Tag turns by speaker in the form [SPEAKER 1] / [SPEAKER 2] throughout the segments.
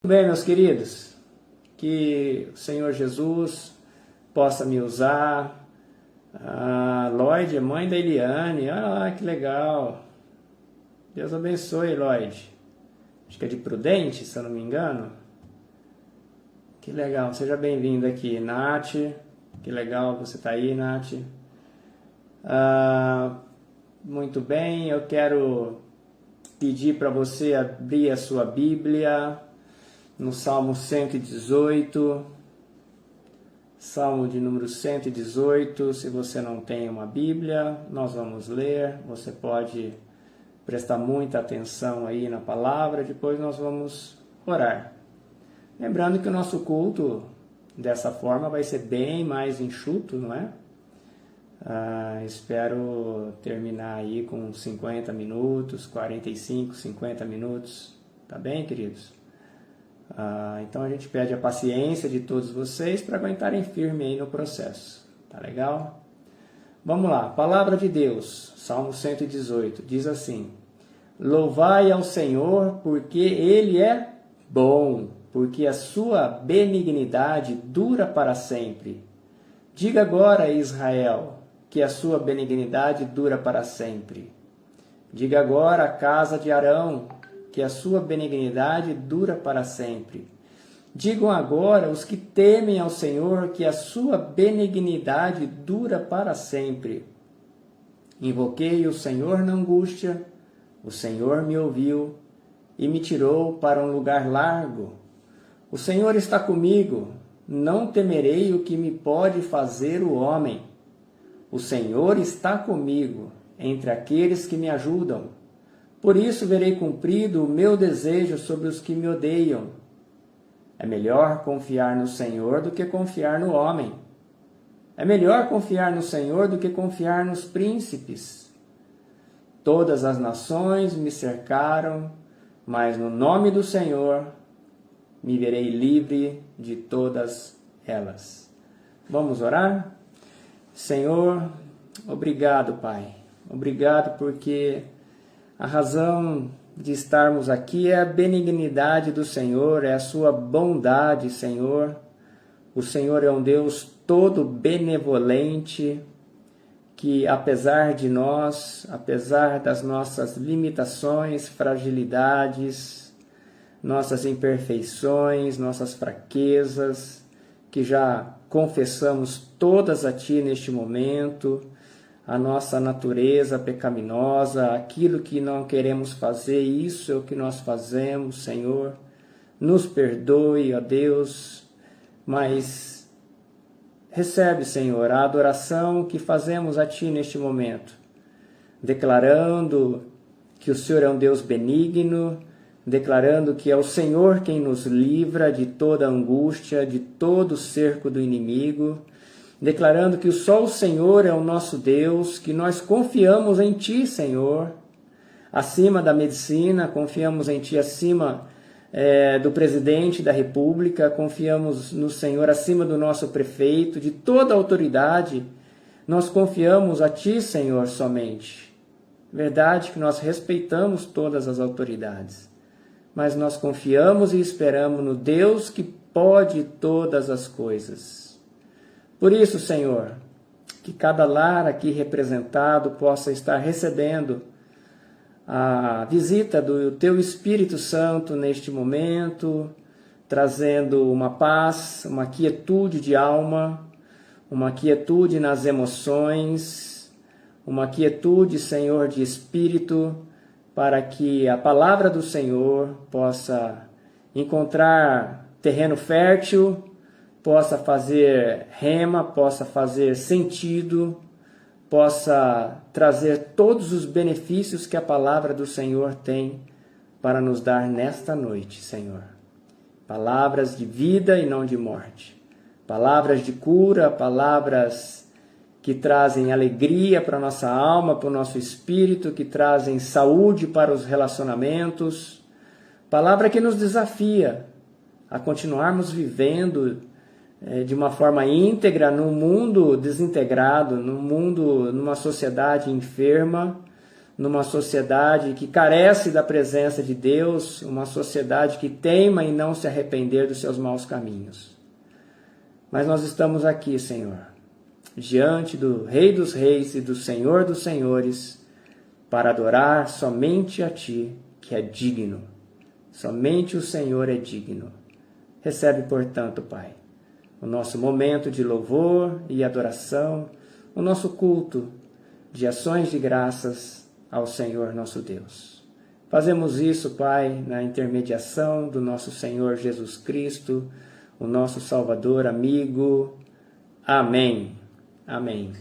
[SPEAKER 1] Bem, meus queridos, que o Senhor Jesus possa me usar. A Lloyd é mãe da Eliane, olha lá que legal. Deus abençoe, Lloyd. Acho que é de Prudente, se eu não me engano. Que legal, seja bem-vindo aqui, Nath. Que legal você tá aí, Nath. Muito bem, eu quero pedir para você abrir a sua Bíblia no Salmo 118, Salmo de número 118. Se você não tem uma Bíblia, nós vamos ler. Você pode prestar muita atenção aí na palavra, depois nós vamos orar. Lembrando que o nosso culto, dessa forma, vai ser bem mais enxuto, não é? Espero terminar aí com 50 minutos, 45, 50 minutos. Tá bem, queridos? Então a gente pede a paciência de todos vocês para aguentarem firme aí no processo. Tá legal? Vamos lá. Palavra de Deus, Salmo 118, diz assim: Louvai ao Senhor, porque Ele é bom, porque a sua benignidade dura para sempre. Diga agora, Israel, que a sua benignidade dura para sempre. Diga agora a casa de Arão, que a sua benignidade dura para sempre. Digam agora os que temem ao Senhor, que a sua benignidade dura para sempre. Invoquei o Senhor na angústia, o Senhor me ouviu e me tirou para um lugar largo. O Senhor está comigo, não temerei o que me pode fazer o homem. O Senhor está comigo, entre aqueles que me ajudam. Por isso verei cumprido o meu desejo sobre os que me odeiam. É melhor confiar no Senhor do que confiar no homem. É melhor confiar no Senhor do que confiar nos príncipes. Todas as nações me cercaram, mas no nome do Senhor me verei livre de todas elas. Vamos orar? Senhor, obrigado, Pai. Obrigado porque a razão de estarmos aqui é a benignidade do Senhor, é a sua bondade, Senhor. O Senhor é um Deus todo benevolente, que apesar de nós, apesar das nossas limitações, fragilidades, nossas imperfeições, nossas fraquezas, que já confessamos todas a Ti neste momento, a nossa natureza pecaminosa, aquilo que não queremos fazer, isso é o que nós fazemos, Senhor. Nos perdoe, ó Deus, mas recebe, Senhor, a adoração que fazemos a Ti neste momento, declarando que o Senhor é um Deus benigno, declarando que é o Senhor quem nos livra de toda angústia, de todo o cerco do inimigo, declarando que só o Senhor é o nosso Deus, que nós confiamos em Ti, Senhor, acima da medicina, confiamos em Ti acima do presidente da República, confiamos no Senhor acima do nosso prefeito, de toda a autoridade, nós confiamos a Ti, Senhor, somente. Verdade que nós respeitamos todas as autoridades, mas nós confiamos e esperamos no Deus que pode todas as coisas. Por isso, Senhor, que cada lar aqui representado possa estar recebendo a visita do Teu Espírito Santo neste momento, trazendo uma paz, uma quietude de alma, uma quietude nas emoções, uma quietude, Senhor, de espírito, para que a palavra do Senhor possa encontrar terreno fértil, possa fazer rema, possa fazer sentido, possa trazer todos os benefícios que a palavra do Senhor tem para nos dar nesta noite, Senhor. Palavras de vida e não de morte. Palavras de cura, palavras que trazem alegria para a nossa alma, para o nosso espírito, que trazem saúde para os relacionamentos. Palavra que nos desafia a continuarmos vivendo de uma forma íntegra num mundo desintegrado, numa sociedade enferma, numa sociedade que carece da presença de Deus, uma sociedade que teima em não se arrepender dos seus maus caminhos. Mas nós estamos aqui, Senhor, diante do Rei dos Reis e do Senhor dos Senhores, para adorar somente a Ti, que é digno. Somente o Senhor é digno. Recebe, portanto, Pai, o nosso momento de louvor e adoração, o nosso culto de ações de graças ao Senhor nosso Deus. Fazemos isso, Pai, na intermediação do nosso Senhor Jesus Cristo, o nosso Salvador amigo. Amém. Amém.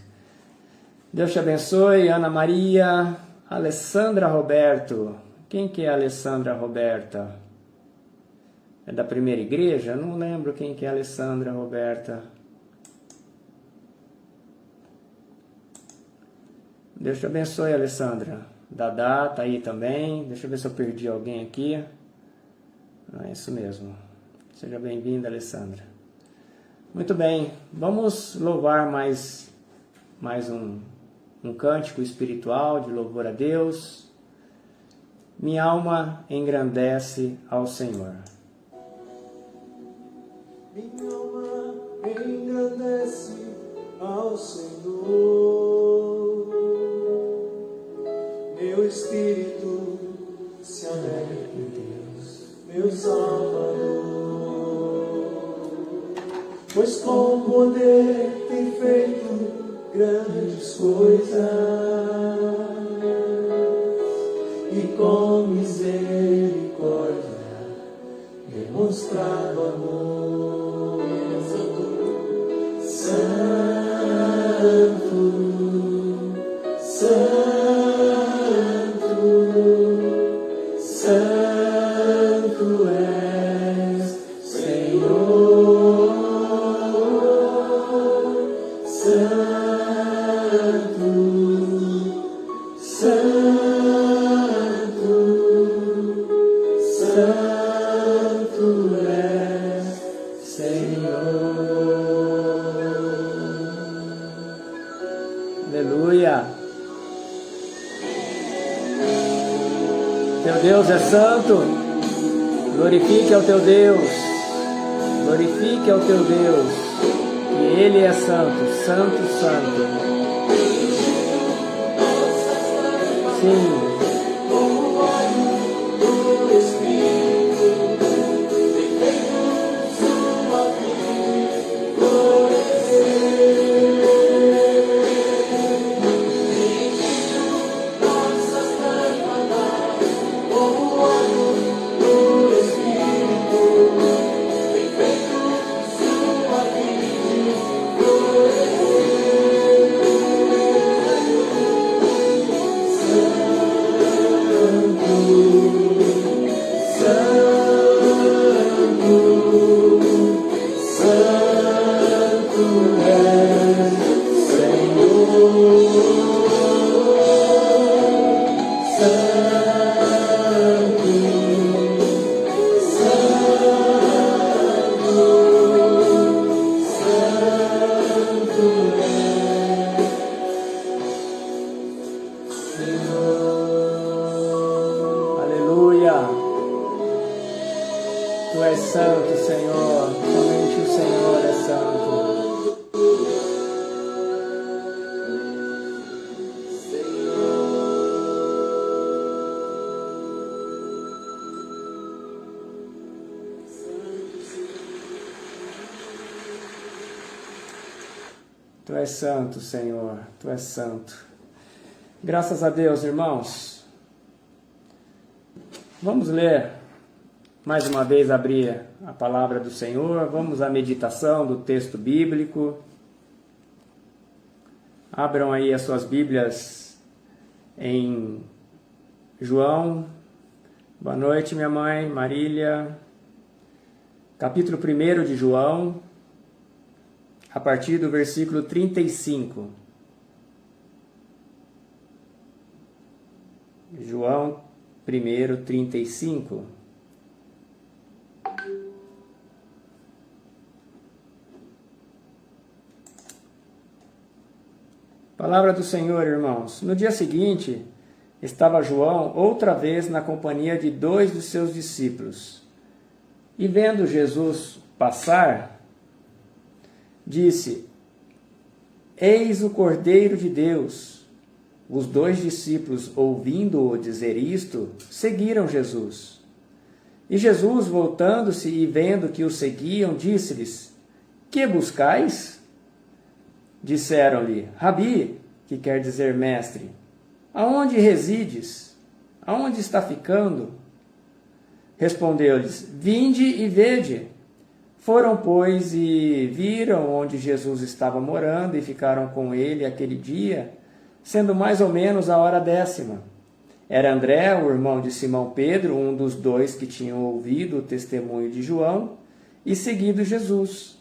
[SPEAKER 1] Deus te abençoe, Ana Maria. Alessandra Roberto. Quem que é a Alessandra Roberta? É da primeira igreja? Não lembro quem que é a Alessandra Roberta. Deus te abençoe, Alessandra. Dadá tá aí também. Deixa eu ver se eu perdi alguém aqui. É isso mesmo. Seja bem-vinda, Alessandra. Muito bem. Vamos louvar mais um cântico espiritual de louvor a Deus. Minha alma engrandece ao Senhor.
[SPEAKER 2] Minha alma engrandece ao Senhor, meu espírito se alegra em Deus, meu Salvador, pois com poder tem feito grandes coisas e com misericórdia demonstrado amor. Santo és, Senhor, Santo, Santo, Santo és, Senhor.
[SPEAKER 1] Aleluia. Teu Deus é santo. Glorifique ao teu Deus. Glorifique ao teu Deus. E Ele é santo, santo, santo. Sim. Tu és santo, Senhor. Somente o Senhor é santo. Tu és santo, Senhor. Tu és santo. Graças a Deus, irmãos. Vamos ler mais uma vez, abrir a palavra do Senhor. Vamos à meditação do texto bíblico. Abram aí as suas Bíblias em João. Boa noite, minha mãe, Marília. Capítulo 1 de João, a partir do versículo 35. João 1, 35. Palavra do Senhor, irmãos. No dia seguinte, estava João outra vez na companhia de 2 dos seus discípulos. E vendo Jesus passar, disse: Eis o Cordeiro de Deus. Os 2 discípulos, ouvindo-o dizer isto, seguiram Jesus. E Jesus, voltando-se e vendo que o seguiam, disse-lhes: Que buscais? Disseram-lhe: Rabi, que quer dizer mestre, aonde resides? Aonde está ficando? Respondeu-lhes: Vinde e vede. Foram, pois, e viram onde Jesus estava morando e ficaram com ele aquele dia, sendo mais ou menos a hora 10ª. Era André, o irmão de Simão Pedro, um dos 2 que tinham ouvido o testemunho de João e seguido Jesus.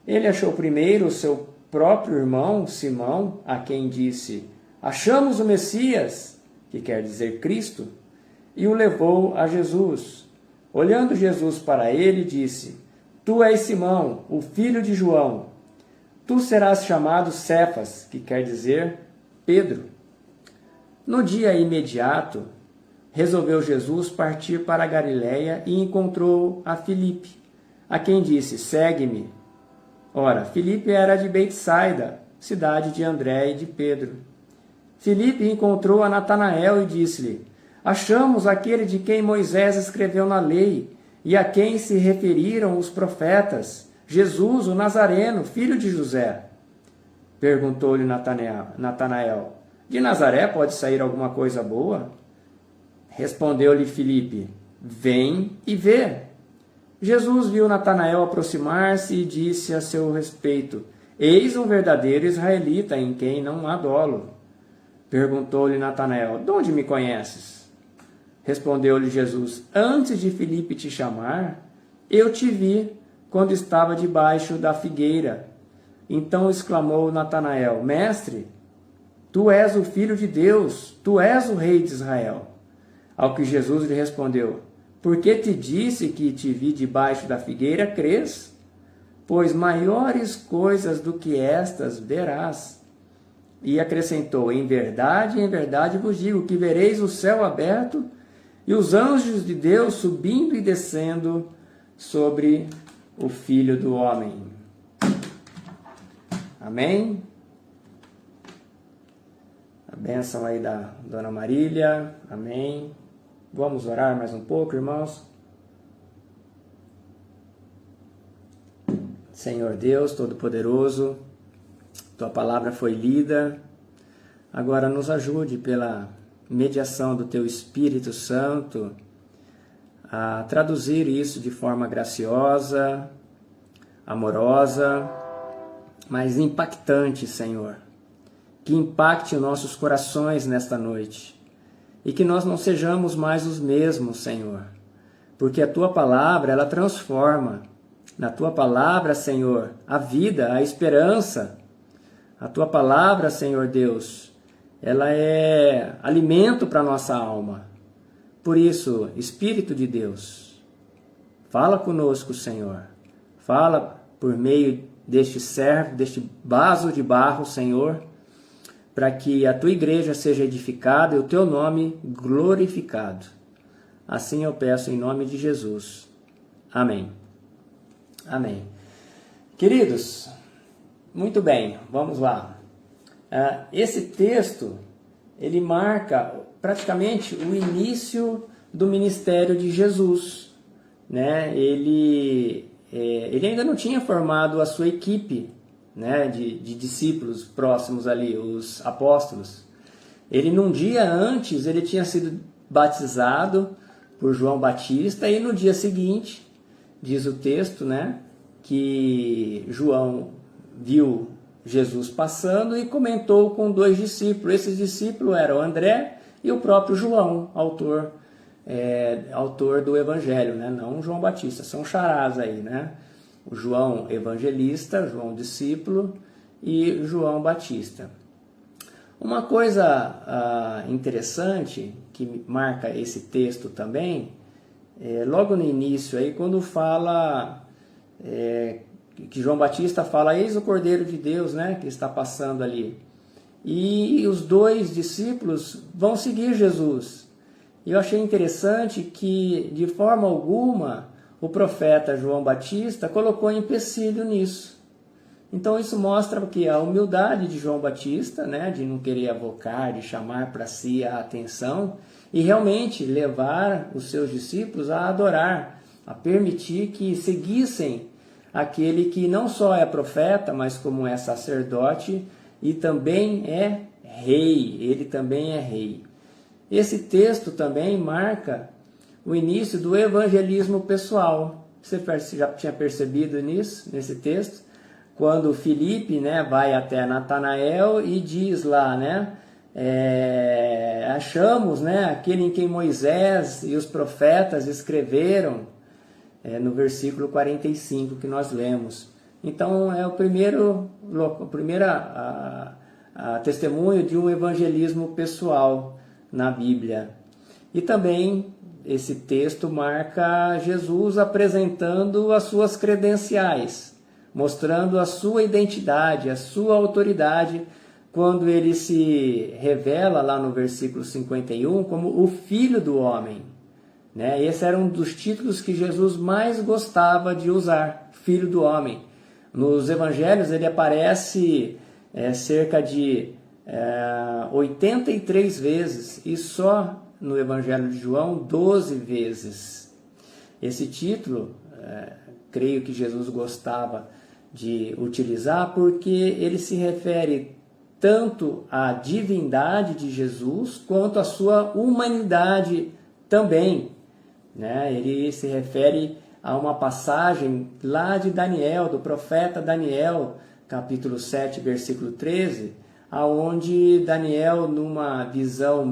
[SPEAKER 1] Ele achou primeiro o seu próprio irmão, Simão, a quem disse: Achamos o Messias, que quer dizer Cristo, e o levou a Jesus. Olhando Jesus para ele, disse: Tu és Simão, o filho de João. Tu serás chamado Cefas, que quer dizer Pedro. No dia imediato, resolveu Jesus partir para a Galiléia e encontrou a Filipe, a quem disse: Segue-me. Ora, Filipe era de Betsaida, cidade de André e de Pedro. Filipe encontrou a Natanael e disse-lhe: Achamos aquele de quem Moisés escreveu na lei e a quem se referiram os profetas, Jesus, o Nazareno, filho de José. Perguntou-lhe Natanael: De Nazaré pode sair alguma coisa boa? Respondeu-lhe Filipe: Vem e vê. Jesus viu Natanael aproximar-se e disse a seu respeito: Eis um verdadeiro israelita em quem não há dolo. Perguntou-lhe Natanael: De onde me conheces? Respondeu-lhe Jesus: Antes de Filipe te chamar, eu te vi quando estava debaixo da figueira. Então exclamou Natanael: Mestre, tu és o Filho de Deus, tu és o Rei de Israel. Ao que Jesus lhe respondeu: Porque te disse que te vi debaixo da figueira, crês? Pois maiores coisas do que estas verás. E acrescentou: em verdade vos digo que vereis o céu aberto e os anjos de Deus subindo e descendo sobre o Filho do Homem. Amém? A bênção aí da Dona Marília. Amém. Vamos orar mais um pouco, irmãos. Senhor Deus Todo-Poderoso, Tua palavra foi lida. Agora nos ajude pela mediação do Teu Espírito Santo a traduzir isso de forma graciosa, amorosa, mas impactante, Senhor. Que impacte os nossos corações nesta noite. E que nós não sejamos mais os mesmos, Senhor. Porque a Tua palavra, ela transforma. Na Tua palavra, Senhor, a vida, a esperança. A Tua palavra, Senhor Deus, ela é alimento para a nossa alma. Por isso, Espírito de Deus, fala conosco, Senhor. Fala por meio deste servo, deste vaso de barro, Senhor, para que a Tua igreja seja edificada e o Teu nome glorificado. Assim eu peço em nome de Jesus. Amém. Amém. Queridos, muito bem, vamos lá. Esse texto, ele marca praticamente o início do ministério de Jesus, né? Ele ainda não tinha formado a sua equipe, né, de discípulos próximos ali, os apóstolos. Ele, num dia antes, ele tinha sido batizado por João Batista e no dia seguinte, diz o texto, né, que João viu Jesus passando e comentou com 2 discípulos. Esses discípulos eram André e o próprio João, autor do Evangelho, né? Não João Batista, são charás aí, né? O João evangelista, João discípulo e João Batista. Uma coisa interessante que marca esse texto também, logo no início, aí, quando fala que João Batista fala: eis o Cordeiro de Deus, né, que está passando ali. e os 2 discípulos vão seguir Jesus. E eu achei interessante que, de forma alguma, o profeta João Batista colocou empecilho nisso. Então isso mostra que a humildade de João Batista, né, de não querer avocar, de chamar para si a atenção e realmente levar os seus discípulos a adorar, a permitir que seguissem aquele que não só é profeta, mas como é sacerdote e também é rei. Ele também é rei. Esse texto também marca o início do evangelismo pessoal. Você já tinha percebido nisso, nesse texto? Quando Filipe, né, vai até Natanael e diz lá, né, achamos, né, aquele em quem Moisés e os profetas escreveram, no versículo 45 que nós lemos. Então é o primeiro testemunho de um evangelismo pessoal na Bíblia. E também esse texto marca Jesus apresentando as suas credenciais, mostrando a sua identidade, a sua autoridade, quando ele se revela lá no versículo 51 como o Filho do Homem. Né? Esse era um dos títulos que Jesus mais gostava de usar, Filho do Homem. Nos evangelhos ele aparece cerca de 83 vezes e só no Evangelho de João 12 vezes. Esse título, creio que Jesus gostava de utilizar porque ele se refere tanto à divindade de Jesus quanto à sua humanidade também. Né? Ele se refere a uma passagem lá de Daniel, do profeta Daniel, capítulo 7, versículo 13, aonde Daniel, numa visão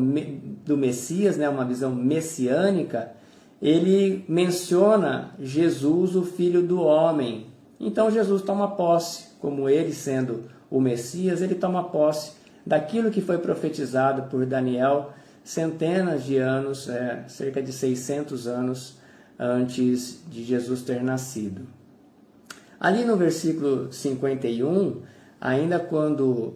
[SPEAKER 1] do Messias, né, uma visão messiânica, ele menciona Jesus, o Filho do Homem. Então Jesus toma posse, como ele sendo o Messias, ele toma posse daquilo que foi profetizado por Daniel centenas de anos, cerca de 600 anos antes de Jesus ter nascido. Ali no versículo 51, ainda quando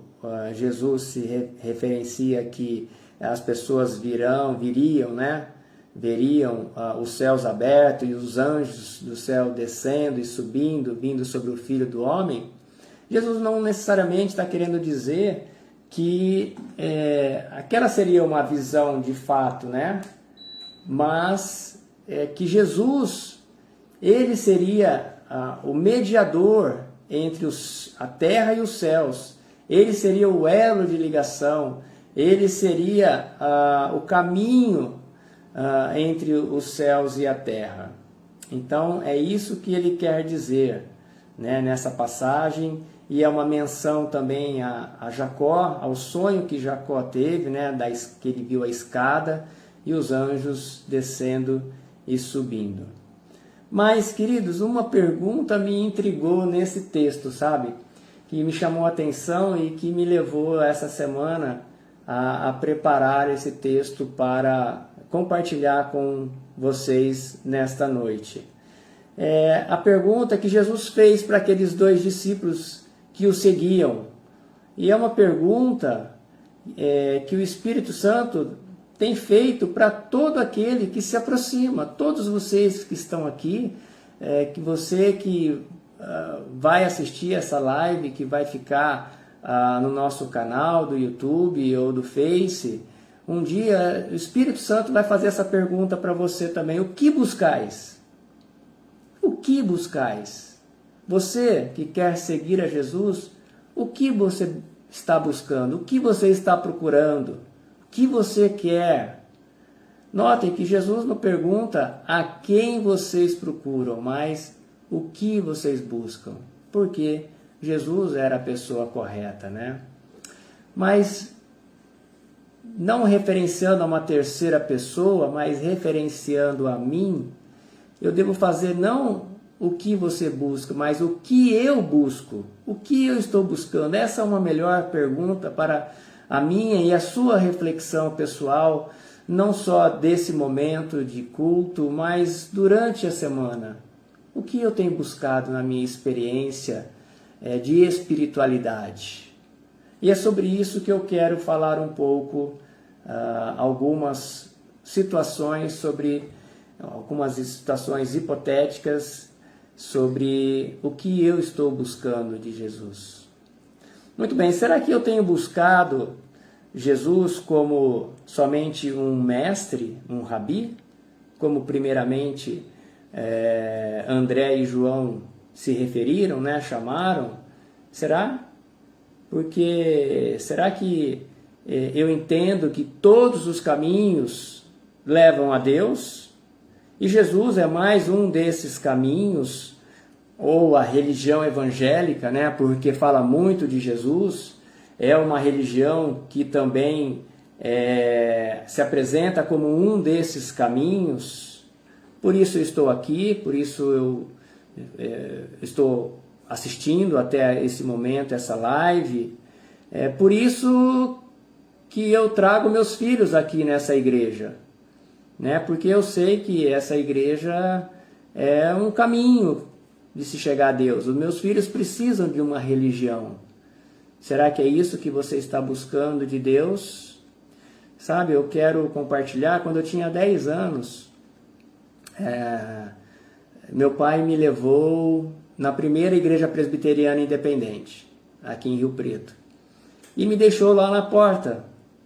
[SPEAKER 1] Jesus se referencia que as pessoas veriam, né? Veriam os céus abertos e os anjos do céu descendo e subindo, vindo sobre o Filho do Homem, Jesus não necessariamente está querendo dizer que aquela seria uma visão de fato, né? Mas que Jesus, ele seria o mediador entre a terra e os céus. Ele seria o elo de ligação, ele seria o caminho entre os céus e a terra. Então é isso que ele quer dizer, né, nessa passagem, e é uma menção também a Jacó, ao sonho que Jacó teve, né, que ele viu a escada e os anjos descendo e subindo. Mas, queridos, uma pergunta me intrigou nesse texto, sabe? Que me chamou a atenção e que me levou essa semana a preparar esse texto para compartilhar com vocês nesta noite. A pergunta que Jesus fez para aqueles 2 discípulos que o seguiam. E é uma pergunta que o Espírito Santo tem feito para todo aquele que se aproxima, todos vocês que estão aqui, que você que vai assistir essa live, que vai ficar no nosso canal do YouTube ou do Face, um dia o Espírito Santo vai fazer essa pergunta para você também: o que buscais? O que buscais? Você que quer seguir a Jesus, o que você está buscando? O que você está procurando? O que você quer? Notem que Jesus não pergunta a quem vocês procuram, mas o que vocês buscam. Porque Jesus era a pessoa correta, né? Mas não referenciando a uma terceira pessoa, mas referenciando a mim, eu devo fazer não o que você busca, mas o que eu busco, o que eu estou buscando. Essa é uma melhor pergunta para a minha e a sua reflexão pessoal, não só desse momento de culto, mas durante a semana. O que eu tenho buscado na minha experiência de espiritualidade? E é sobre isso que eu quero falar um pouco, algumas situações hipotéticas sobre o que eu estou buscando de Jesus. Muito bem, será que eu tenho buscado Jesus como somente um mestre, um rabi? Como primeiramente André e João se referiram, né, chamaram? Será? Porque será que eu entendo que todos os caminhos levam a Deus? E Jesus é mais um desses caminhos, ou a religião evangélica, né, porque fala muito de Jesus, é uma religião que também se apresenta como um desses caminhos. Por isso eu estou aqui, por isso eu estou assistindo até esse momento, essa live. É por isso que eu trago meus filhos aqui nessa igreja, né? Porque eu sei que essa igreja é um caminho de se chegar a Deus. Os meus filhos precisam de uma religião. Será que é isso que você está buscando de Deus? Sabe, eu quero compartilhar, quando eu tinha 10 anos, meu pai me levou na primeira igreja presbiteriana independente, aqui em Rio Preto. E me deixou lá na porta.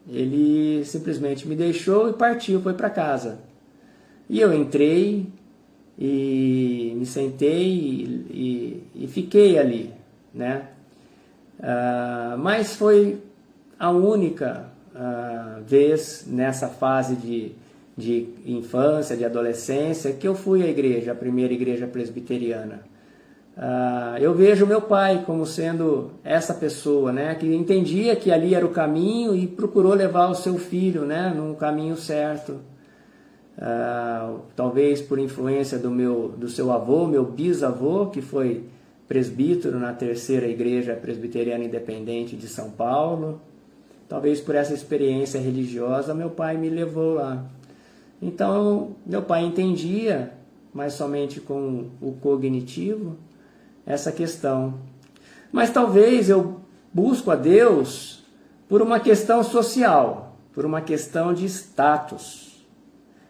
[SPEAKER 1] Ele simplesmente me deixou e partiu, foi para casa. E eu entrei e me sentei e fiquei ali, né? Mas foi a única vez nessa fase de infância, de adolescência, que eu fui à igreja, a primeira igreja presbiteriana. Eu vejo meu pai como sendo essa pessoa, né, que entendia que ali era o caminho e procurou levar o seu filho, né, num caminho certo. Talvez por influência do seu avô, meu bisavô, que foi presbítero na terceira igreja presbiteriana independente de São Paulo. Talvez por essa experiência religiosa, meu pai me levou lá. Então, meu pai entendia, mas somente com o cognitivo, essa questão. Mas talvez eu busco a Deus por uma questão social, por uma questão de status.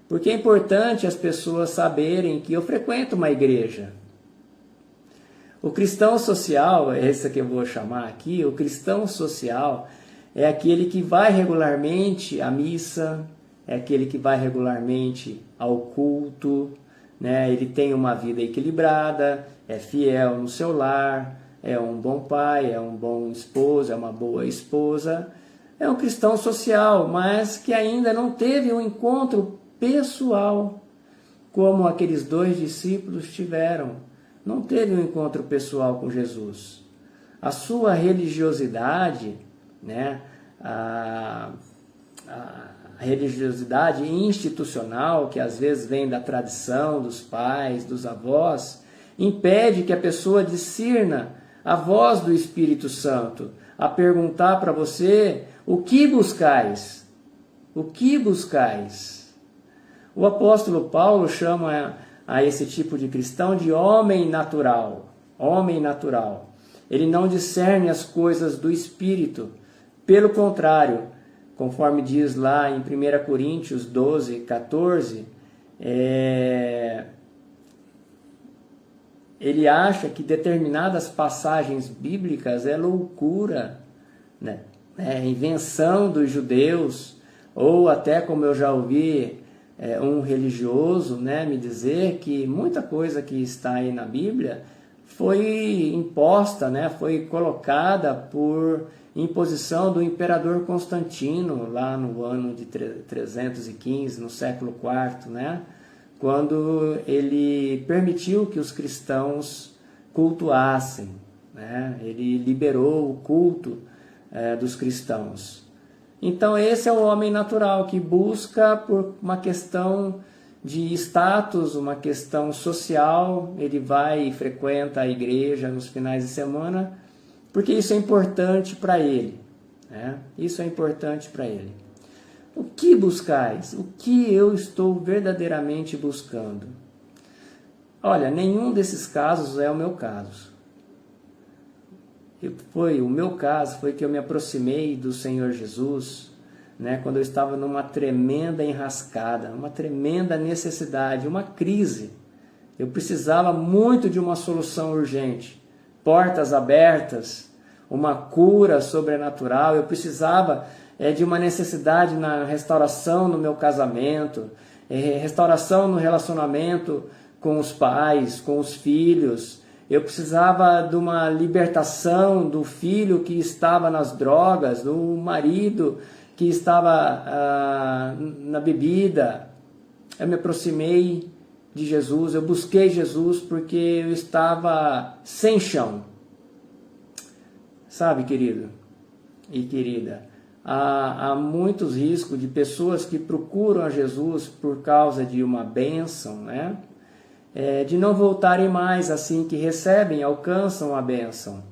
[SPEAKER 1] Porque é importante as pessoas saberem que eu frequento uma igreja. O cristão social, é esse que eu vou chamar aqui, o cristão social é aquele que vai regularmente à missa, é aquele que vai regularmente ao culto, né? Ele tem uma vida equilibrada, é fiel no seu lar, é um bom pai, é um bom esposo, é uma boa esposa. É um cristão social, mas que ainda não teve um encontro pessoal, como aqueles 2 discípulos tiveram. Não teve um encontro pessoal com Jesus. A sua religiosidade, né, a religiosidade institucional, que às vezes vem da tradição, dos pais, dos avós, impede que a pessoa discirna a voz do Espírito Santo, a perguntar para você: o que buscais? O que buscais? O apóstolo Paulo chama a esse tipo de cristão de homem natural. Homem natural. Ele não discerne as coisas do Espírito. Pelo contrário, conforme diz lá em 1 Coríntios 12, 14, ele acha que determinadas passagens bíblicas é loucura, né? É invenção dos judeus, ou até, como eu já ouvi um religioso, né, me dizer que muita coisa que está aí na Bíblia foi imposta, né, foi colocada por imposição do imperador Constantino, lá no ano de 315, no século IV, né, quando ele permitiu que os cristãos cultuassem, né, ele liberou o culto dos cristãos. Então esse é o homem natural que busca por uma questão de status, uma questão social. Ele vai e frequenta a igreja nos finais de semana porque isso é importante para ele, né? Isso é importante para ele. O que buscais? O que eu estou verdadeiramente buscando? Olha, nenhum desses casos é o meu caso. o meu caso foi que eu me aproximei do Senhor Jesus, né, quando eu estava numa tremenda enrascada, uma tremenda necessidade, uma crise. Eu precisava muito de uma solução urgente, portas abertas, uma cura sobrenatural. Eu precisava de uma necessidade na restauração no meu casamento, restauração no relacionamento com os pais, com os filhos. Eu precisava de uma libertação do filho que estava nas drogas, do marido que estava na bebida. Eu me aproximei de Jesus, eu busquei Jesus porque eu estava sem chão. Sabe, querido e querida, há muitos riscos de pessoas que procuram a Jesus por causa de uma bênção, né? De não voltarem mais assim que recebem, alcançam a bênção.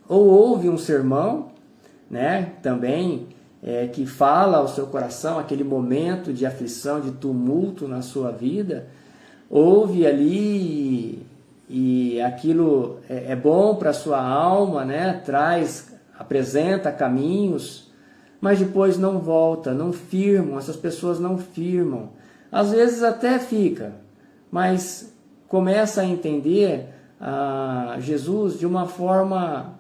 [SPEAKER 1] Ou ouve um sermão, né? Também que fala ao seu coração, aquele momento de aflição, de tumulto na sua vida, ouve ali e aquilo é bom para a sua alma, né? Apresenta caminhos, mas depois não volta, não firmam, essas pessoas não firmam. Às vezes até fica, mas começa a entender Jesus de uma forma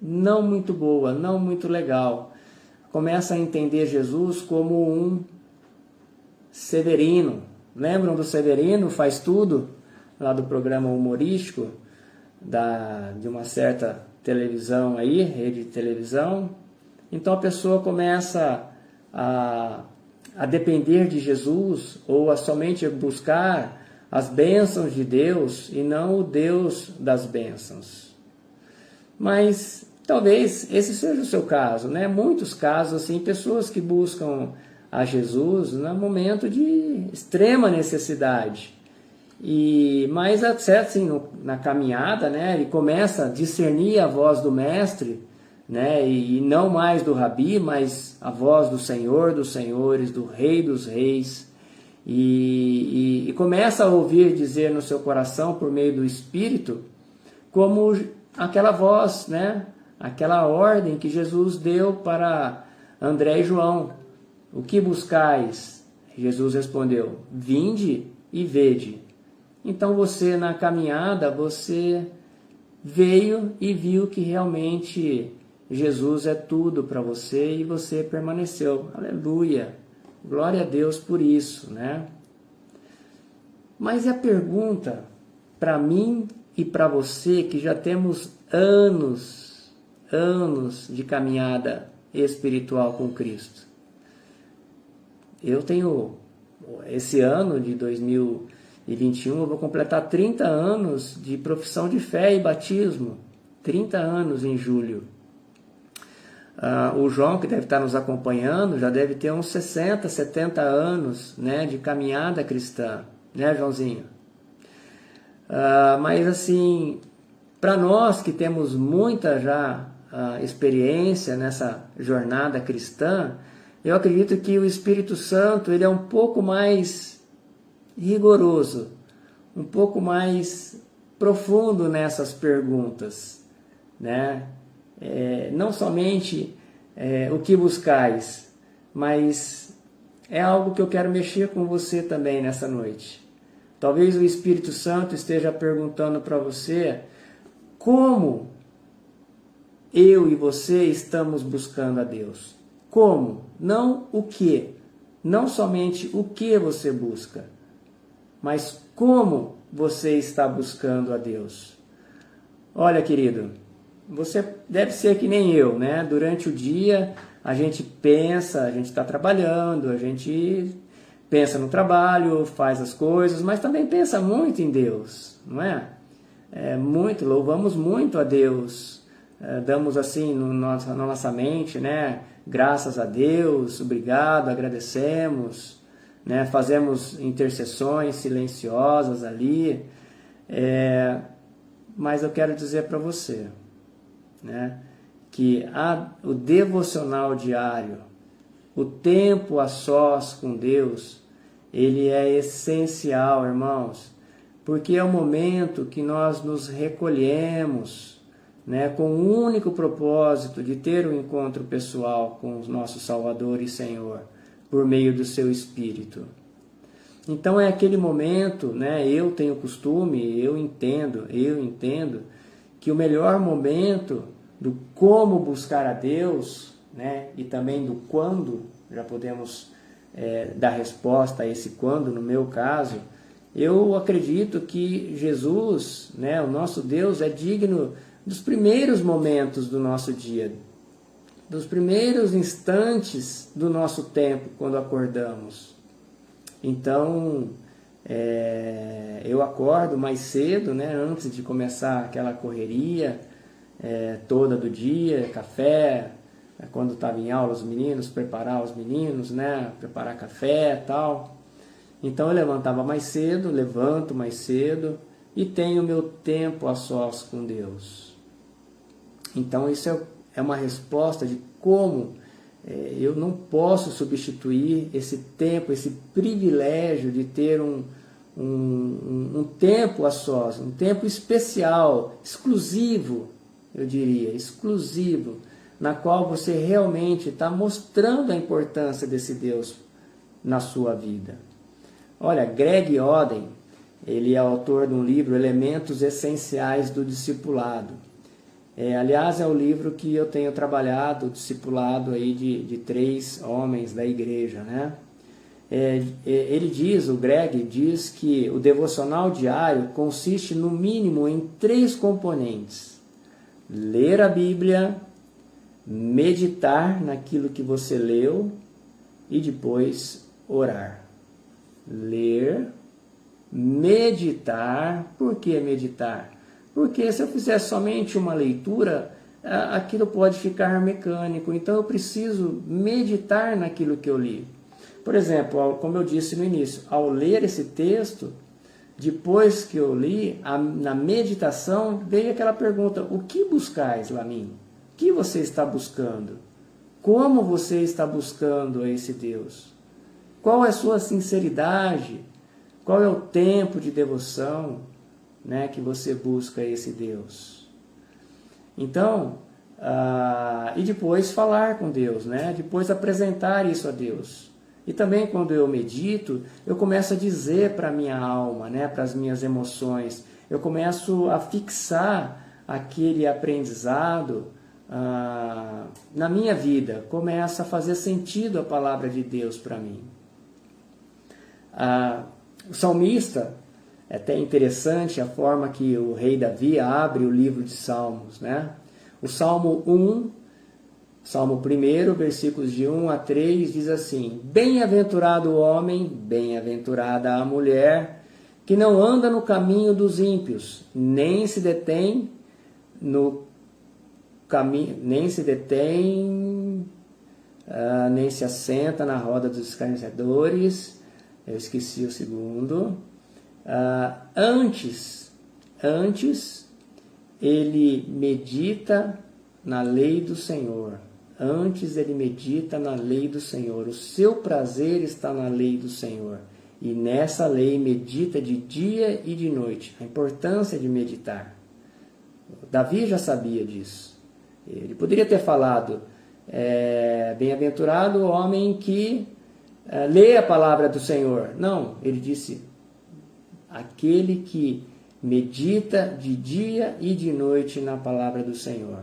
[SPEAKER 1] não muito boa, não muito legal. Começa a entender Jesus como um Severino. Lembram do Severino Faz Tudo? Lá do programa humorístico de uma certa televisão aí, rede de televisão. Então a pessoa começa a depender de Jesus ou a somente buscar as bênçãos de Deus e não o Deus das bênçãos. Mas talvez esse seja o seu caso, né? Muitos casos assim, pessoas que buscam a Jesus no momento de extrema necessidade. Mas assim, na caminhada, né, ele começa a discernir a voz do mestre, né, e não mais do rabi, mas a voz do Senhor dos senhores, do Rei dos reis, e começa a ouvir dizer no seu coração, por meio do Espírito, como aquela voz, né, aquela ordem que Jesus deu para André e João. O que buscais? Jesus respondeu, vinde e vede. Então você, na caminhada, você veio e viu que realmente Jesus é tudo para você e você permaneceu. Aleluia! Glória a Deus por isso, né? Mas a pergunta para mim e para você, que já temos anos de caminhada espiritual com Cristo. Eu tenho, esse ano de 2021, eu vou completar 30 anos de profissão de fé e batismo. 30 anos em julho. O João, que deve estar nos acompanhando, já deve ter uns 60, 70 anos, né, de caminhada cristã. Né, Joãozinho? Mas assim, para nós que temos muita já experiência nessa jornada cristã, eu acredito que o Espírito Santo ele é um pouco mais rigoroso, um pouco mais profundo nessas perguntas, né? Não somente o que buscais, mas é algo que eu quero mexer com você também nessa noite. Talvez o Espírito Santo esteja perguntando para você como eu e você estamos buscando a Deus. Como? Não o que. Não somente o que você busca, mas como você está buscando a Deus. Olha, querido, você deve ser que nem eu, né? Durante o dia a gente pensa, a gente está trabalhando, a gente pensa no trabalho, faz as coisas, mas também pensa muito em Deus, não é? Louvamos muito a Deus, damos assim na nossa mente, né? Graças a Deus, obrigado, agradecemos, né? Fazemos intercessões silenciosas ali, mas eu quero dizer para você, né? Que o devocional diário, o tempo a sós com Deus, ele é essencial, irmãos, porque é o momento que nós nos recolhemos, né, com o único propósito de ter um encontro pessoal com o nosso Salvador e Senhor, por meio do seu Espírito. Então é aquele momento, né, eu tenho costume, eu entendo que o melhor momento do como buscar a Deus, né, e também do quando, já podemos dar resposta a esse quando, no meu caso, eu acredito que Jesus, né, o nosso Deus, é digno dos primeiros momentos do nosso dia, dos primeiros instantes do nosso tempo, quando acordamos. Então, eu acordo mais cedo, né, antes de começar aquela correria toda do dia, café, quando estava em aula os meninos, preparar os meninos, né, preparar café e tal. Então eu levanto mais cedo e tenho meu tempo a sós com Deus. Então isso é uma resposta de como eu não posso substituir esse tempo, esse privilégio de ter um tempo a sós, um tempo especial, exclusivo, eu diria, exclusivo, na qual você realmente está mostrando a importância desse Deus na sua vida. Olha, Greg Oden, ele é autor de um livro, Elementos Essenciais do Discipulado. Aliás, é o livro que eu tenho trabalhado, o discipulado aí de 3 homens da igreja, né? O Greg diz que o devocional diário consiste no mínimo em 3 componentes: ler a Bíblia, meditar naquilo que você leu e depois orar. Ler, meditar. Por que meditar? Porque se eu fizer somente uma leitura, aquilo pode ficar mecânico. Então eu preciso meditar naquilo que eu li. Por exemplo, como eu disse no início, ao ler esse texto, depois que eu li, na meditação, veio aquela pergunta: o que buscais, Lamin? O que você está buscando? Como você está buscando esse Deus? Qual é a sua sinceridade? Qual é o tempo de devoção, né, que você busca esse Deus? Então, e depois falar com Deus, né? Depois apresentar isso a Deus. E também quando eu medito, eu começo a dizer para a minha alma, né, para as minhas emoções, eu começo a fixar aquele aprendizado na minha vida, começa a fazer sentido a palavra de Deus para mim. O salmista, é até interessante a forma que o rei Davi abre o livro de Salmos, né? O Salmo 1, Salmo 1, versículos de 1 a 3, diz assim: Bem-aventurado o homem, bem-aventurada a mulher, que não anda no caminho dos ímpios, nem se detém nem se assenta na roda dos escarnecedores. Eu esqueci o segundo. Antes ele medita na lei do Senhor. Antes ele medita na lei do Senhor. O seu prazer está na lei do Senhor. E nessa lei medita de dia e de noite. A importância de meditar. Davi já sabia disso. Ele poderia ter falado: bem-aventurado o homem que lê a palavra do Senhor. Não, ele disse: aquele que medita de dia e de noite na palavra do Senhor.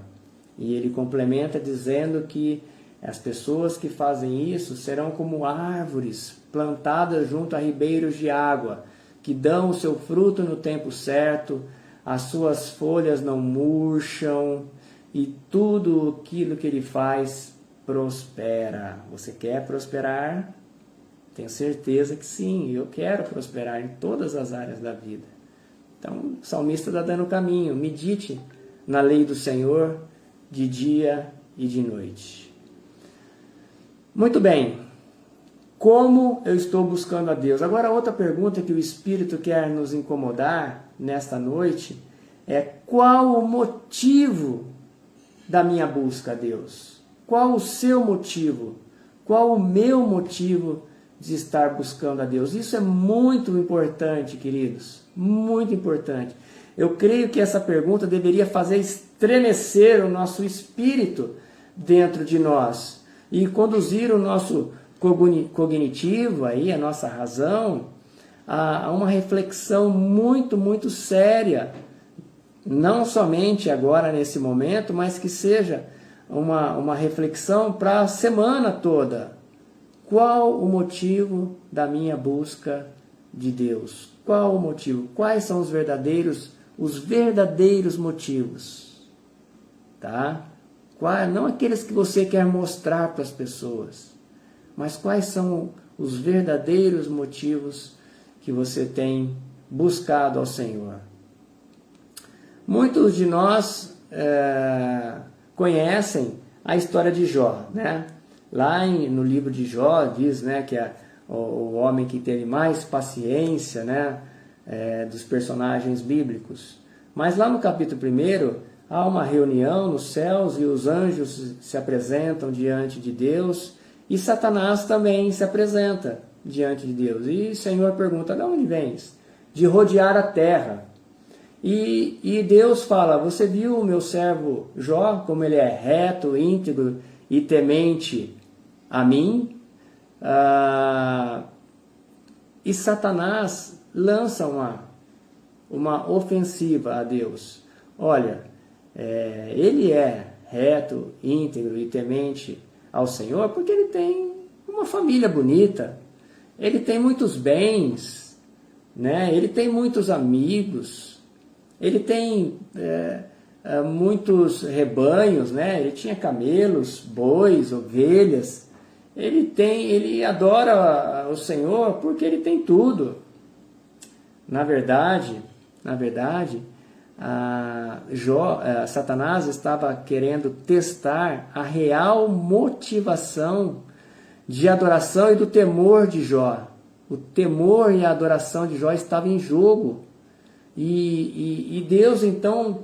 [SPEAKER 1] E ele complementa dizendo que as pessoas que fazem isso serão como árvores plantadas junto a ribeiros de água, que dão o seu fruto no tempo certo, as suas folhas não murcham, e tudo aquilo que ele faz prospera. Você quer prosperar? Tenho certeza que sim, eu quero prosperar em todas as áreas da vida. Então, o salmista está dando o caminho. Medite na lei do Senhor de dia e de noite. Muito bem. Como eu estou buscando a Deus? Agora, outra pergunta que o Espírito quer nos incomodar nesta noite é: qual o motivo da minha busca a Deus? Qual o seu motivo? Qual o meu motivo de estar buscando a Deus? Isso é muito importante, queridos. Muito importante. Eu creio que essa pergunta deveria fazer estremecer o nosso espírito dentro de nós e conduzir o nosso cognitivo, aí, a nossa razão, a uma reflexão muito, muito séria, não somente agora nesse momento, mas que seja uma reflexão para a semana toda. Qual o motivo da minha busca de Deus? Qual o motivo? Quais são os verdadeiros motivos? Tá? Não aqueles que você quer mostrar para as pessoas, mas quais são os verdadeiros motivos que você tem buscado ao Senhor? Muitos de nós conhecem a história de Jó, né? Lá no livro de Jó diz, né, que é o homem que teve mais paciência, né, dos personagens bíblicos. Mas lá no capítulo 1, há uma reunião nos céus e os anjos se apresentam diante de Deus e Satanás também se apresenta diante de Deus. E o Senhor pergunta: de onde vens? De rodear a terra. E Deus fala: você viu o meu servo Jó, como ele é reto, íntegro e temente a mim? E Satanás lança uma ofensiva a Deus. Olha, ele é reto, íntegro e temente ao Senhor porque ele tem uma família bonita, ele tem muitos bens, né? Ele tem muitos amigos, ele tem muitos rebanhos, né? Ele tinha camelos, bois, ovelhas. Ele adora o Senhor porque ele tem tudo. Na verdade, Satanás estava querendo testar a real motivação de adoração e do temor de Jó. O temor e a adoração de Jó estavam em jogo. E Deus, então,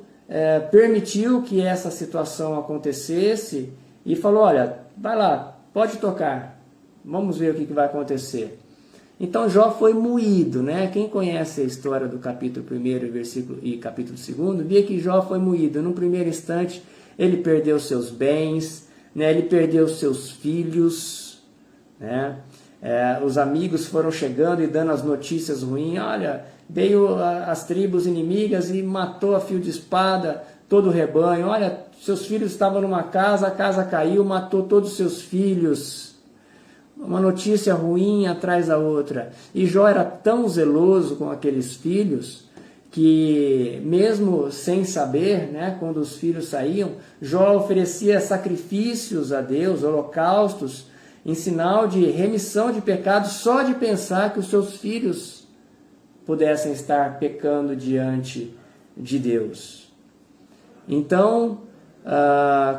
[SPEAKER 1] permitiu que essa situação acontecesse e falou: olha, vai lá, pode tocar, vamos ver o que vai acontecer. Então Jó foi moído, né? Quem conhece a história do capítulo 1 e capítulo 2, via que Jó foi moído. Num primeiro instante, ele perdeu seus bens, né? Ele perdeu seus filhos, né? Os amigos foram chegando e dando as notícias ruins. Olha, veio as tribos inimigas e matou a fio de espada todo o rebanho. Olha, seus filhos estavam numa casa, a casa caiu, matou todos os seus filhos. Uma notícia ruim atrás da outra. E Jó era tão zeloso com aqueles filhos que, mesmo sem saber, né, quando os filhos saíam, Jó oferecia sacrifícios a Deus, holocaustos, em sinal de remissão de pecados, só de pensar que os seus filhos pudessem estar pecando diante de Deus. Então,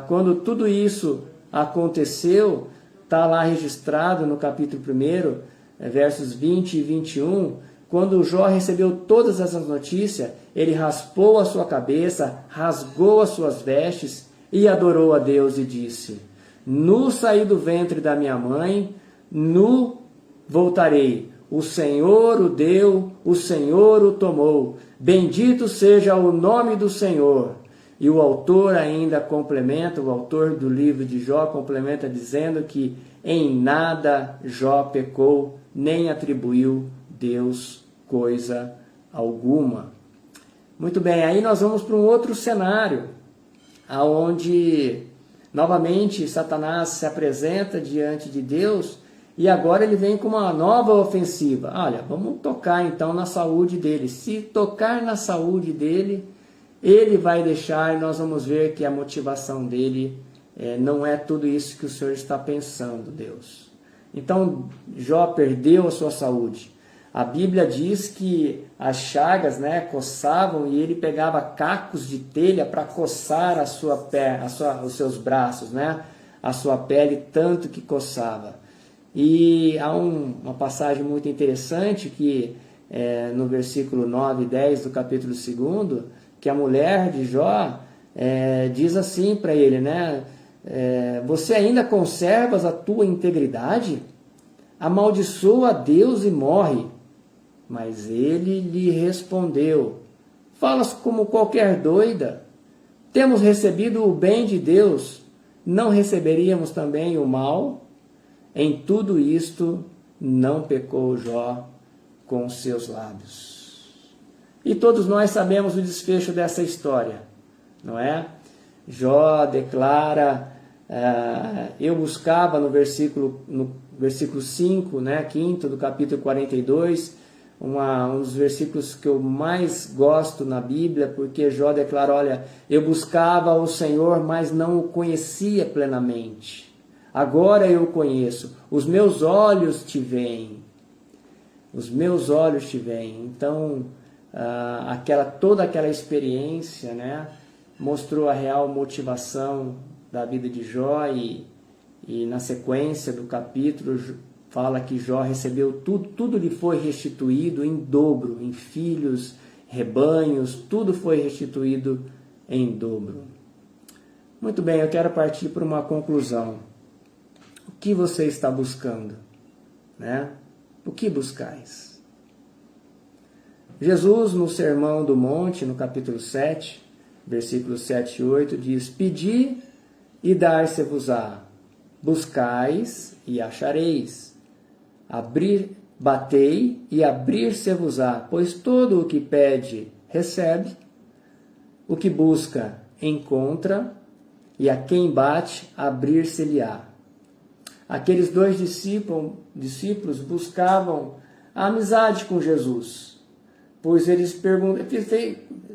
[SPEAKER 1] quando tudo isso aconteceu, está lá registrado no capítulo 1, versos 20 e 21, quando Jó recebeu todas essas notícias, ele raspou a sua cabeça, rasgou as suas vestes e adorou a Deus e disse: nu saí do ventre da minha mãe, nu voltarei. O Senhor o deu, o Senhor o tomou. Bendito seja o nome do Senhor. E o autor ainda complementa, o autor do livro de Jó complementa dizendo que em nada Jó pecou, nem atribuiu Deus coisa alguma. Muito bem, aí nós vamos para um outro cenário, onde novamente Satanás se apresenta diante de Deus e agora ele vem com uma nova ofensiva. Olha, vamos tocar então na saúde dele. Se tocar na saúde dele, ele vai deixar, e nós vamos ver que a motivação dele não é tudo isso que o Senhor está pensando, Deus. Então, Jó perdeu a sua saúde. A Bíblia diz que as chagas, né, coçavam e ele pegava cacos de telha para coçar os seus braços, né, a sua pele, tanto que coçava. E há uma passagem muito interessante que no versículo 9 e 10 do capítulo 2, que a mulher de Jó diz assim para ele, né? Você ainda conservas a tua integridade? Amaldiçoa a Deus e morre. Mas ele lhe respondeu: falas como qualquer doida. temos recebido o bem de Deus, não receberíamos também o mal? Em tudo isto não pecou Jó com seus lábios. E todos nós sabemos o desfecho dessa história, não é? Jó declara, eu buscava no versículo 5, né, quinto do capítulo 42, um dos versículos que eu mais gosto na Bíblia, porque Jó declara, olha, eu buscava o Senhor, mas não o conhecia plenamente. Agora eu o conheço, os meus olhos te veem. Os meus olhos te veem. Então, toda aquela experiência, né, mostrou a real motivação da vida de Jó e na sequência do capítulo fala que Jó recebeu tudo lhe foi restituído em dobro, em filhos, rebanhos, tudo foi restituído em dobro. Muito bem, eu quero partir para uma conclusão. O que você está buscando? Né? O que buscais? Jesus, no Sermão do Monte, no capítulo 7, versículos 7 e 8, diz, pedi e dar-se-vos-á, buscais e achareis, batei e abrir-se-vos-á, pois todo o que pede, recebe, o que busca, encontra, e a quem bate, abrir-se-lhe-á. Aqueles dois discípulos buscavam a amizade com Jesus, pois eles perguntam,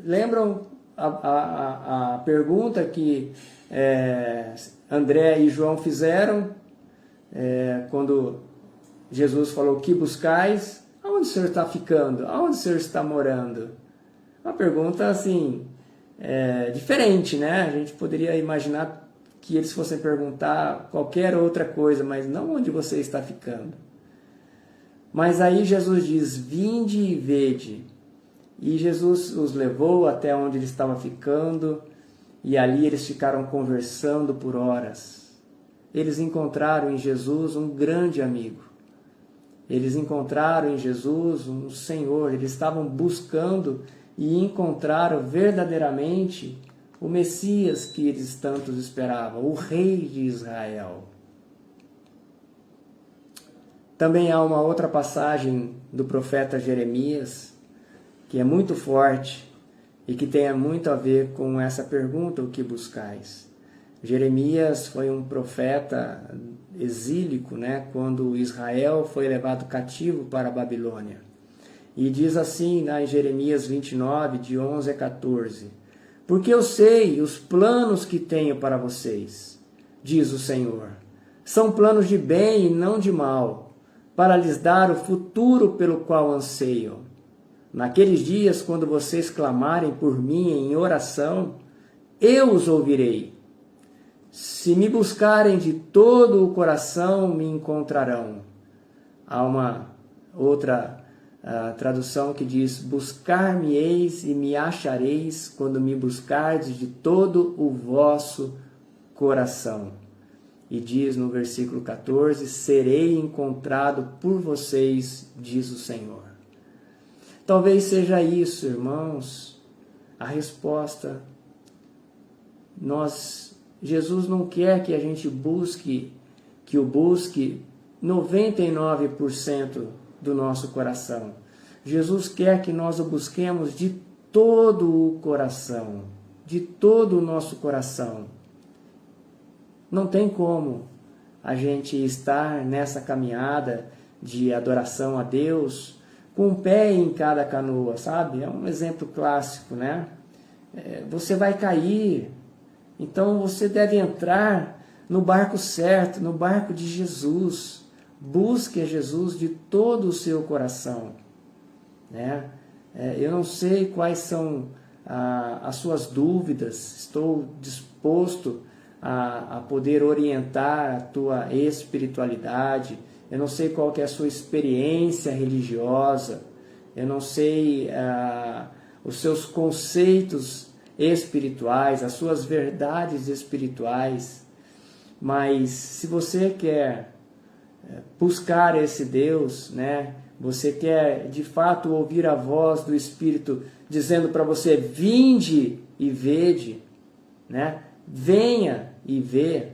[SPEAKER 1] lembram a pergunta que André e João fizeram quando Jesus falou, o que buscais? Aonde o Senhor está ficando? Aonde o Senhor está morando? Uma pergunta assim, diferente, né? A gente poderia imaginar que eles fossem perguntar qualquer outra coisa, mas não onde você está ficando. Mas aí Jesus diz, vinde e vede. E Jesus os levou até onde ele estava ficando, e ali eles ficaram conversando por horas. Eles encontraram em Jesus um grande amigo. Eles encontraram em Jesus um Senhor. Eles estavam buscando e encontraram verdadeiramente o Messias que eles tantos esperavam, o Rei de Israel. Também há uma outra passagem do profeta Jeremias, que é muito forte e que tem muito a ver com essa pergunta, o que buscais? Jeremias foi um profeta exílico, né, quando Israel foi levado cativo para a Babilônia. E diz assim, em Jeremias 29, de 11 a 14, porque eu sei os planos que tenho para vocês, diz o Senhor. São planos de bem e não de mal, para lhes dar o futuro pelo qual anseiam. Naqueles dias, quando vocês clamarem por mim em oração, eu os ouvirei. Se me buscarem de todo o coração, me encontrarão. Há uma outra tradução que diz, buscar-me-eis e me achareis quando me buscardes de todo o vosso coração. E diz no versículo 14, serei encontrado por vocês, diz o Senhor. Talvez seja isso, irmãos, a resposta. Jesus não quer que a gente busque 99% do nosso coração. Jesus quer que nós o busquemos de todo o coração, de todo o nosso coração. Não tem como a gente estar nessa caminhada de adoração a Deus com um pé em cada canoa, sabe? É um exemplo clássico, né? Você vai cair, então você deve entrar no barco certo, no barco de Jesus. Busque a Jesus de todo o seu coração, né? Eu não sei quais são as suas dúvidas, estou disposto a poder orientar a tua espiritualidade. Eu não sei qual que é a sua experiência religiosa, eu não sei os seus conceitos espirituais, as suas verdades espirituais, mas se você quer buscar esse Deus, né? Você quer de fato ouvir a voz do Espírito dizendo para você, vinde e vede, né? Venha e vê.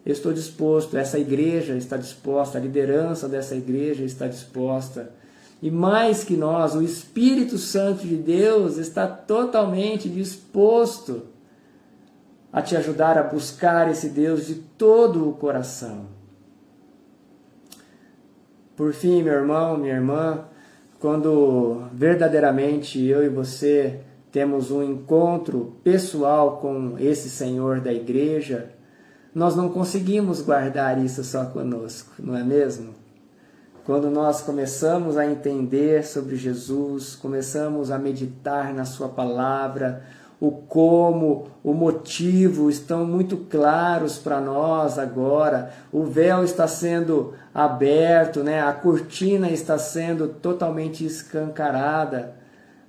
[SPEAKER 1] Eu estou disposto, essa igreja está disposta, a liderança dessa igreja está disposta. E mais que nós, o Espírito Santo de Deus está totalmente disposto a te ajudar a buscar esse Deus de todo o coração. Por fim, meu irmão, minha irmã, quando verdadeiramente eu e você temos um encontro pessoal com esse Senhor da igreja, nós não conseguimos guardar isso só conosco, não é mesmo? Quando nós começamos a entender sobre Jesus, começamos a meditar na sua palavra, o como, o motivo estão muito claros para nós agora, o véu está sendo aberto, né? A cortina está sendo totalmente escancarada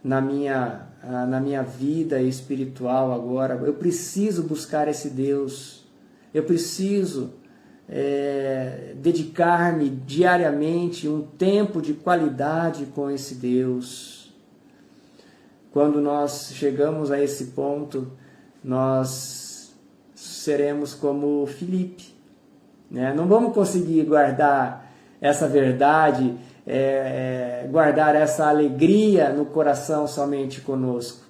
[SPEAKER 1] na minha vida espiritual agora. Eu preciso buscar esse Deus, eu preciso dedicar-me diariamente um tempo de qualidade com esse Deus. Quando nós chegamos a esse ponto, nós seremos como Filipe, né? Não vamos conseguir guardar essa verdade, guardar essa alegria no coração somente conosco.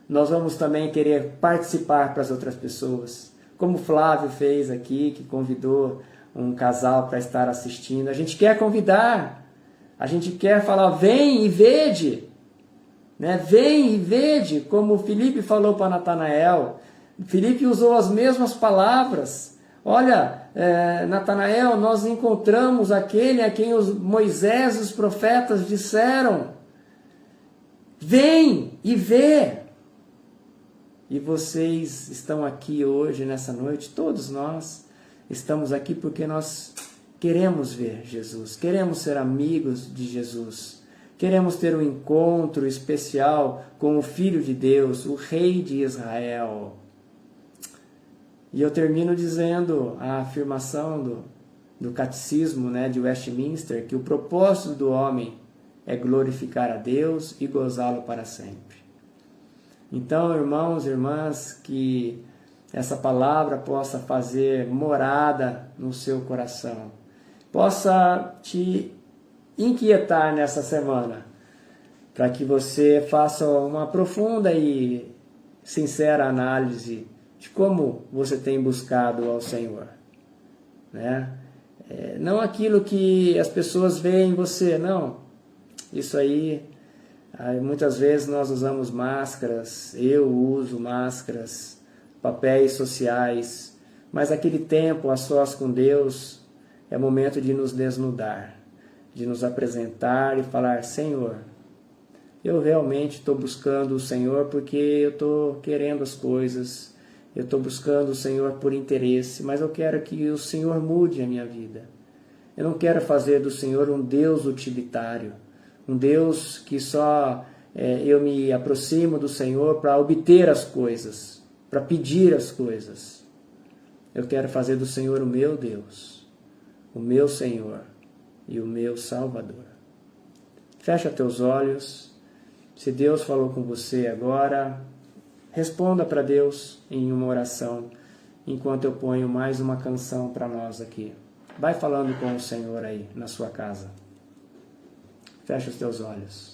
[SPEAKER 1] Nós vamos também querer participar para as outras pessoas, como Flávio fez aqui, que convidou um casal para estar assistindo. A gente quer convidar, a gente quer falar, vem e vede, né? Vem e vede, como Filipe falou para Natanael. Filipe usou as mesmas palavras. Olha, Natanael, nós encontramos aquele a quem os Moisés e os profetas disseram. Vem e vê. E vocês estão aqui hoje, nessa noite, todos nós estamos aqui porque nós queremos ver Jesus, queremos ser amigos de Jesus, queremos ter um encontro especial com o Filho de Deus, o Rei de Israel. E eu termino dizendo a afirmação do catecismo, né, de Westminster, que o propósito do homem é glorificar a Deus e gozá-lo para sempre. Então, irmãos e irmãs, que essa palavra possa fazer morada no seu coração, possa te inquietar nessa semana, para que você faça uma profunda e sincera análise de como você tem buscado ao Senhor, né? Não aquilo que as pessoas veem em você, não. Isso aí, muitas vezes nós usamos máscaras, eu uso máscaras, papéis sociais, mas aquele tempo a sós com Deus é momento de nos desnudar, de nos apresentar e falar, Senhor, eu realmente estou buscando o Senhor porque eu estou querendo as coisas, eu estou buscando o Senhor por interesse, mas eu quero que o Senhor mude a minha vida. Eu não quero fazer do Senhor um Deus utilitário, um Deus que só eu me aproximo do Senhor para obter as coisas, para pedir as coisas. Eu quero fazer do Senhor o meu Deus, o meu Senhor e o meu Salvador. Fecha teus olhos. Se Deus falou com você agora, responda para Deus em uma oração, enquanto eu ponho mais uma canção para nós aqui. Vai falando com o Senhor aí na sua casa. Fecha os teus olhos.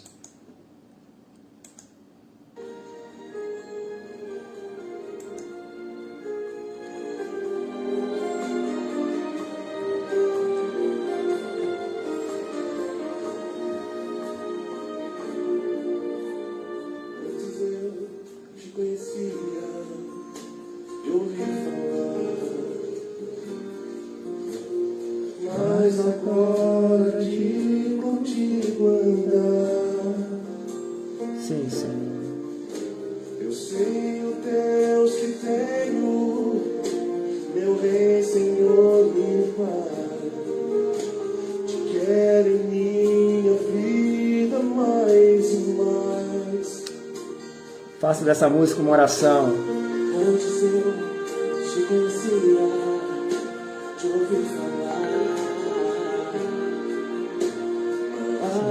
[SPEAKER 2] Mas agora de contigo andar.
[SPEAKER 1] Sim, Senhor.
[SPEAKER 2] Eu sei o Deus que tenho, meu Rei, Senhor, meu Pai. Te quero em minha vida mais e mais.
[SPEAKER 1] Faça dessa música uma oração.
[SPEAKER 2] Antes eu te conhecia, te ouvi falar.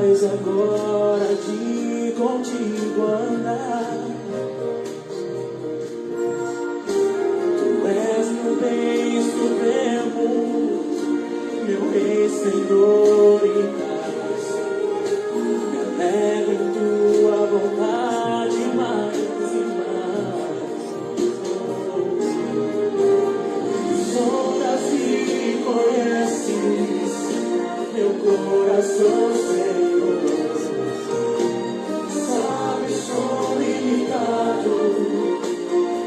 [SPEAKER 2] Mas agora de contigo andar. bem supremo, meu Rei, Senhor e Paz. Me alegro em tua vontade mais e mais. Sondas e conheces meu coração, Senhor. Sabes, sou limitado,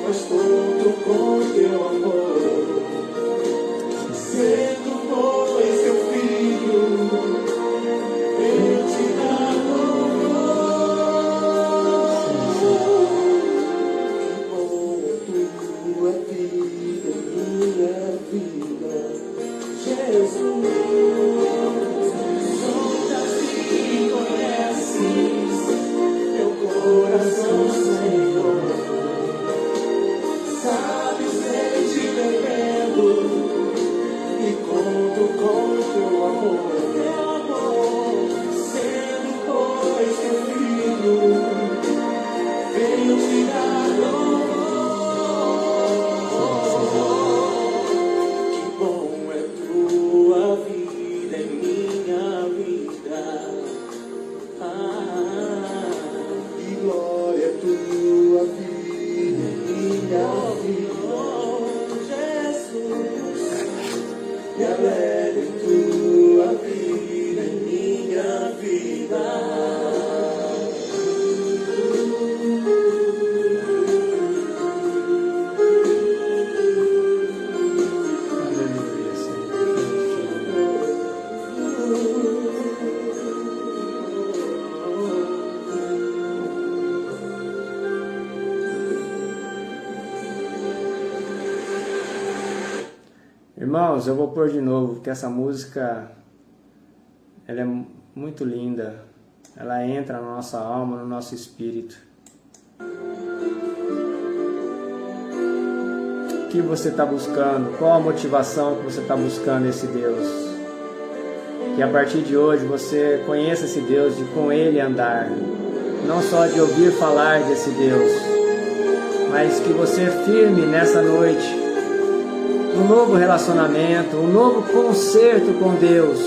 [SPEAKER 2] mas conto com teu amor. Sendo, pois, teu filho, eu te dar louvor. Que bom é tua vida, minha vida, Jesus. Sondas e conheces meu coração, Senhor. Sabes, sei te bebendo e conto com teu amor. Teu amor, sendo, pois, teu filho, venho te dar louvor. Que bom é tua vida em minha vida. Que glória é tua vida em minha vida, Jesus. Me alegro em tua vida em minha vida.
[SPEAKER 1] Aleluia, Senhor. Irmãos, eu vou pôr de novo, porque essa música ela é muito linda. Ela entra na nossa alma, no nosso espírito. O que você está buscando? Qual a motivação que você está buscando esse Deus? Que a partir de hoje você conheça esse Deus e com Ele andar. Não só de ouvir falar desse Deus, mas que você firme nessa noite um novo relacionamento, um novo concerto com Deus,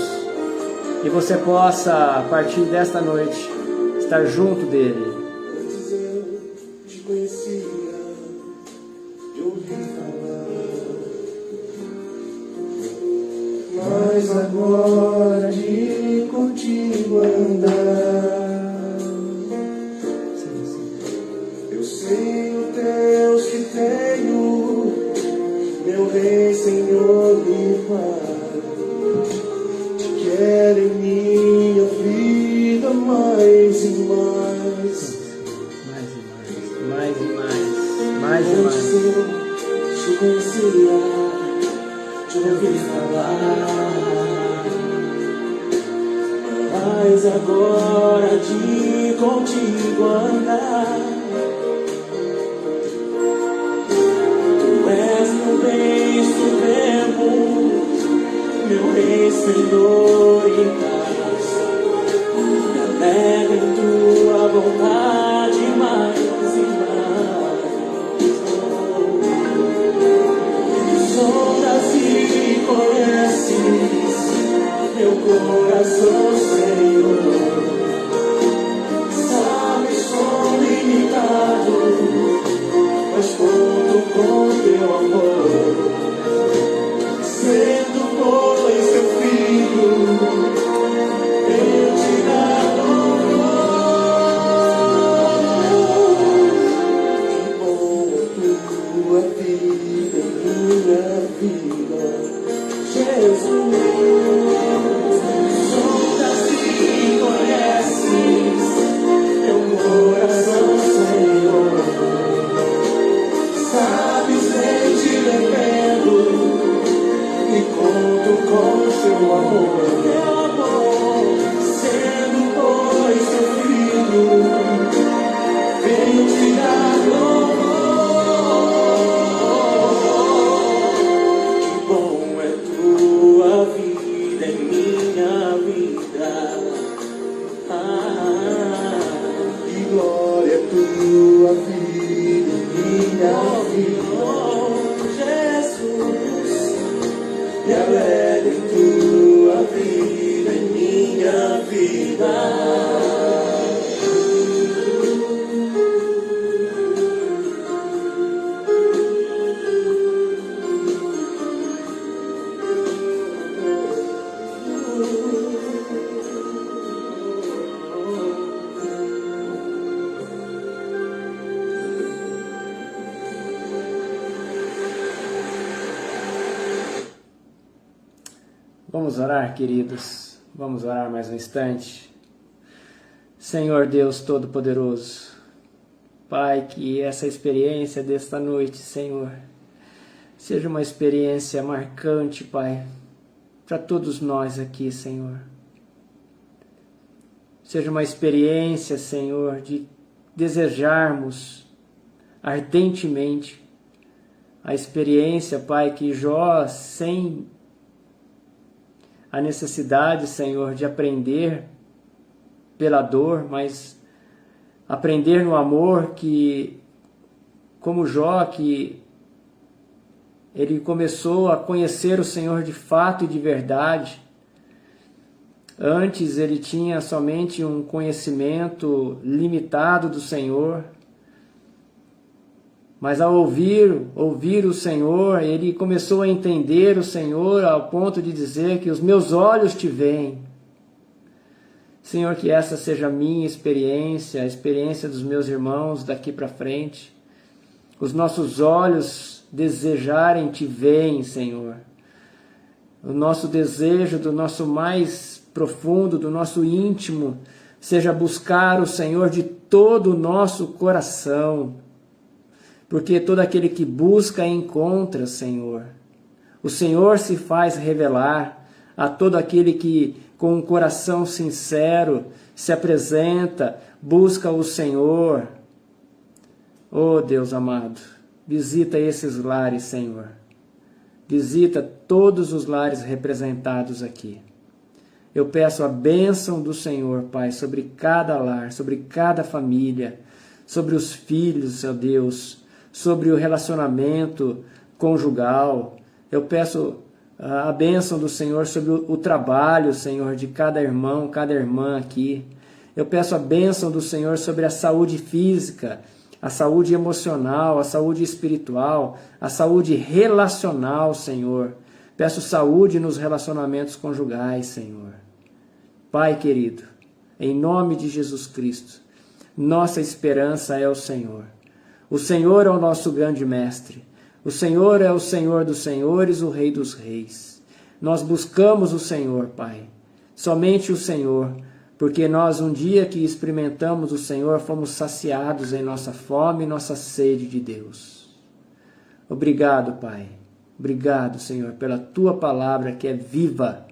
[SPEAKER 1] e você possa, a partir desta noite, estar junto dele.
[SPEAKER 2] Antes eu te conhecia, de ouvir falar, mas agora de contigo andar, eu sei o Deus que tenho, meu Rei, Senhor e Pai. Te quero em minha vida mais e mais.
[SPEAKER 1] Mais e mais. Mais e
[SPEAKER 2] Antes
[SPEAKER 1] mais.
[SPEAKER 2] eu te conhecia, te ouvi falar, mas agora de contigo andar, tu és meu bem supremo, meu Rei, Senhor e Paz. Me alegro em tua vontade mais e mais. Sondas e conheces meu coração, Senhor. Sabes, sou limitado, mas conto com teu amor. Sendo, pois, teu filho, eu te dar louvor. Que bom é tua vida em minha vida, Jesus. Sondas e conheces meu coração, Senhor. Sabes, nem te dependo e conto com teu amor. Teu amor, sendo, pois, teu filho, venho te dar louvor. Que bom é tua vida em minha vida. Que glória é tua vida em minha vida, Jesus. glória em tua vida, em minha vida.
[SPEAKER 1] Vamos orar, queridos. Vamos orar mais um instante. Senhor Deus Todo-Poderoso, Pai, que essa experiência desta noite, Senhor, seja uma experiência marcante, Pai, para todos nós aqui, Senhor. Seja uma experiência, Senhor, de desejarmos ardentemente a experiência, Pai, que Jó, sem a necessidade, Senhor, de aprender pela dor, mas aprender no amor, que, como Jó, que ele começou a conhecer o Senhor de fato e de verdade. Antes ele tinha somente um conhecimento limitado do Senhor, mas ao ouvir o Senhor, ele começou a entender o Senhor ao ponto de dizer que os meus olhos te veem. Senhor, que essa seja a minha experiência, a experiência dos meus irmãos daqui para frente. Os nossos olhos desejarem te veem, Senhor. O nosso desejo do nosso mais profundo, do nosso íntimo, seja buscar o Senhor de todo o nosso coração. Porque todo aquele que busca encontra, Senhor. O Senhor se faz revelar a todo aquele que, com um coração sincero, se apresenta, busca o Senhor. Oh, Deus amado, visita esses lares, Senhor. Visita todos os lares representados aqui. Eu peço a bênção do Senhor, Pai, sobre cada lar, sobre cada família, sobre os filhos, ó Deus, sobre o relacionamento conjugal. Eu peço a bênção do Senhor sobre o trabalho, Senhor, de cada irmão, cada irmã aqui. Eu peço a bênção do Senhor sobre a saúde física, a saúde emocional, a saúde espiritual, a saúde relacional, Senhor. Peço saúde nos relacionamentos conjugais, Senhor. Pai querido, em nome de Jesus Cristo, nossa esperança é o Senhor. O Senhor é o nosso grande mestre. O Senhor é o Senhor dos senhores, o Rei dos reis. Nós buscamos o Senhor, Pai. Somente o Senhor, porque nós um dia que experimentamos o Senhor, fomos saciados em nossa fome e nossa sede de Deus. Obrigado, Pai. Obrigado, Senhor, pela Tua palavra que é viva.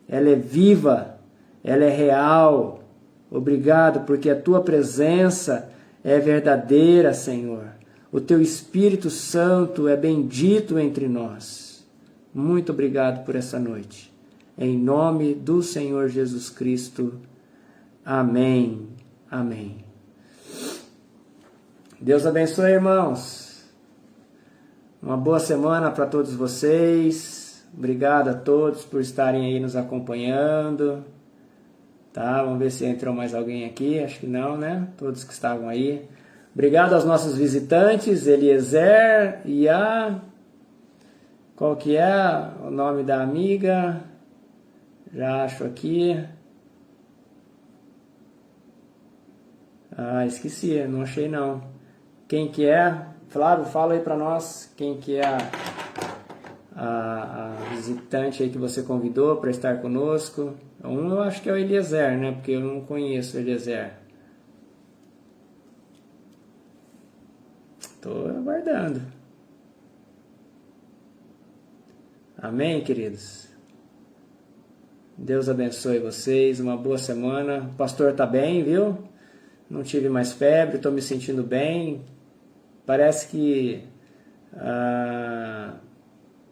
[SPEAKER 1] Ela é viva, ela é real. Obrigado porque a Tua presença é verdadeira, Senhor. O Teu Espírito Santo é bendito entre nós. Muito obrigado por essa noite. Em nome do Senhor Jesus Cristo. Amém. Amém. Deus abençoe, irmãos. Uma boa semana para todos vocês. Obrigado a todos por estarem aí nos acompanhando. Tá, vamos ver se entrou mais alguém aqui. Acho que não, né? Todos que estavam aí. Obrigado aos nossos visitantes, Eliezer e a... Qual que é o nome da amiga? Já acho aqui. Ah, esqueci, não achei não. Quem que é? Flávio, fala aí para nós quem que é a visitante aí que você convidou para estar conosco. Um eu acho que é o Eliezer, né? Porque eu não conheço o Eliezer. Estou aguardando. Amém, queridos? Deus abençoe vocês. Uma boa semana. O pastor está bem, viu? Não tive mais febre, estou me sentindo bem. Parece que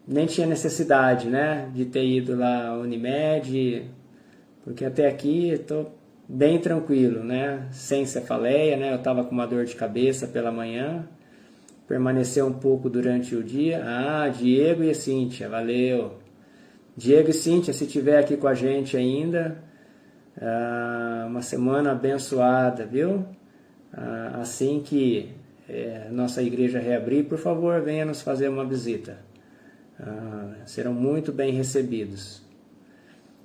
[SPEAKER 1] nem tinha necessidade, né? De ter ido lá à Unimed, porque até aqui estou bem tranquilo, né? Sem cefaleia, né? Eu estava com uma dor de cabeça pela manhã. Permaneceu um pouco durante o dia. Ah, Diego e a Cíntia, valeu. Diego e Cíntia, se estiver aqui com a gente ainda, uma semana abençoada, viu? Assim que nossa igreja reabrir, por favor, venha nos fazer uma visita. Serão muito bem recebidos.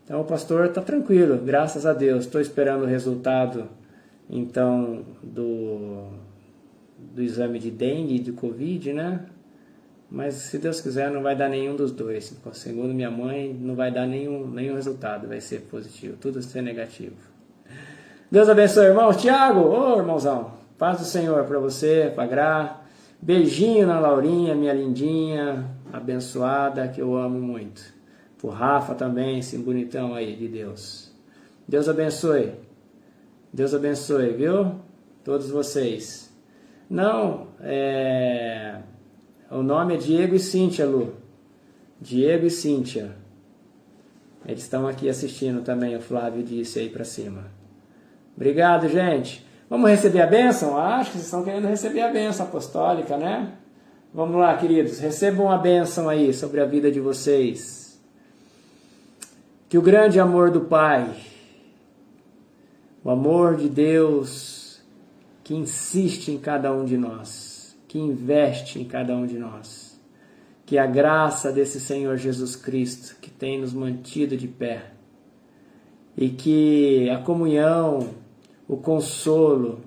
[SPEAKER 1] Então o pastor está tranquilo, graças a Deus. Estou esperando o resultado, então, do exame de dengue e de Covid, né? Mas se Deus quiser não vai dar nenhum dos dois. Segundo minha mãe, não vai dar nenhum resultado, vai ser positivo, tudo vai ser negativo. Deus abençoe, irmão. Tiago, ô irmãozão, paz do Senhor para você, para Gra. Beijinho na Laurinha, minha lindinha, abençoada, que eu amo muito. Pro Rafa também, esse bonitão aí de Deus. Deus abençoe. Deus abençoe, viu? Todos vocês. Não, o nome é Diego e Cíntia, Lu. Diego e Cíntia. Eles estão aqui assistindo também, o Flávio disse aí pra cima. Obrigado, gente. Vamos receber a bênção? Acho que vocês estão querendo receber a bênção apostólica, né? Vamos lá, queridos. Recebam a bênção aí sobre a vida de vocês. Que o grande amor do Pai, o amor de Deus que insiste em cada um de nós, que investe em cada um de nós, que a graça desse Senhor Jesus Cristo, que tem nos mantido de pé, e que a comunhão, o consolo,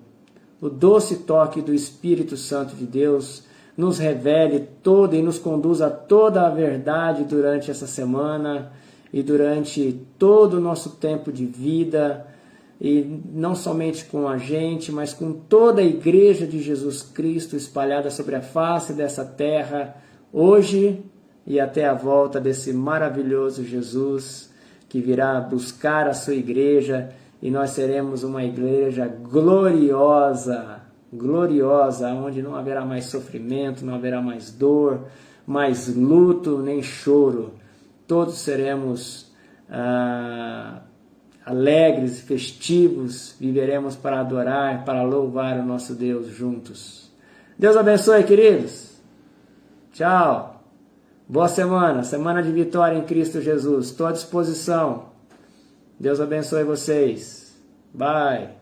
[SPEAKER 1] o doce toque do Espírito Santo de Deus nos revele toda e nos conduza a toda a verdade durante essa semana e durante todo o nosso tempo de vida, e não somente com a gente, mas com toda a Igreja de Jesus Cristo espalhada sobre a face dessa terra, hoje e até a volta desse maravilhoso Jesus, que virá buscar a sua igreja, e nós seremos uma igreja gloriosa, gloriosa, onde não haverá mais sofrimento, não haverá mais dor, mais luto, nem choro. Todos seremos alegres e festivos, viveremos para adorar, para louvar o nosso Deus juntos. Deus abençoe, queridos. Tchau. Boa semana, semana de vitória em Cristo Jesus. Estou à disposição. Deus abençoe vocês. Bye.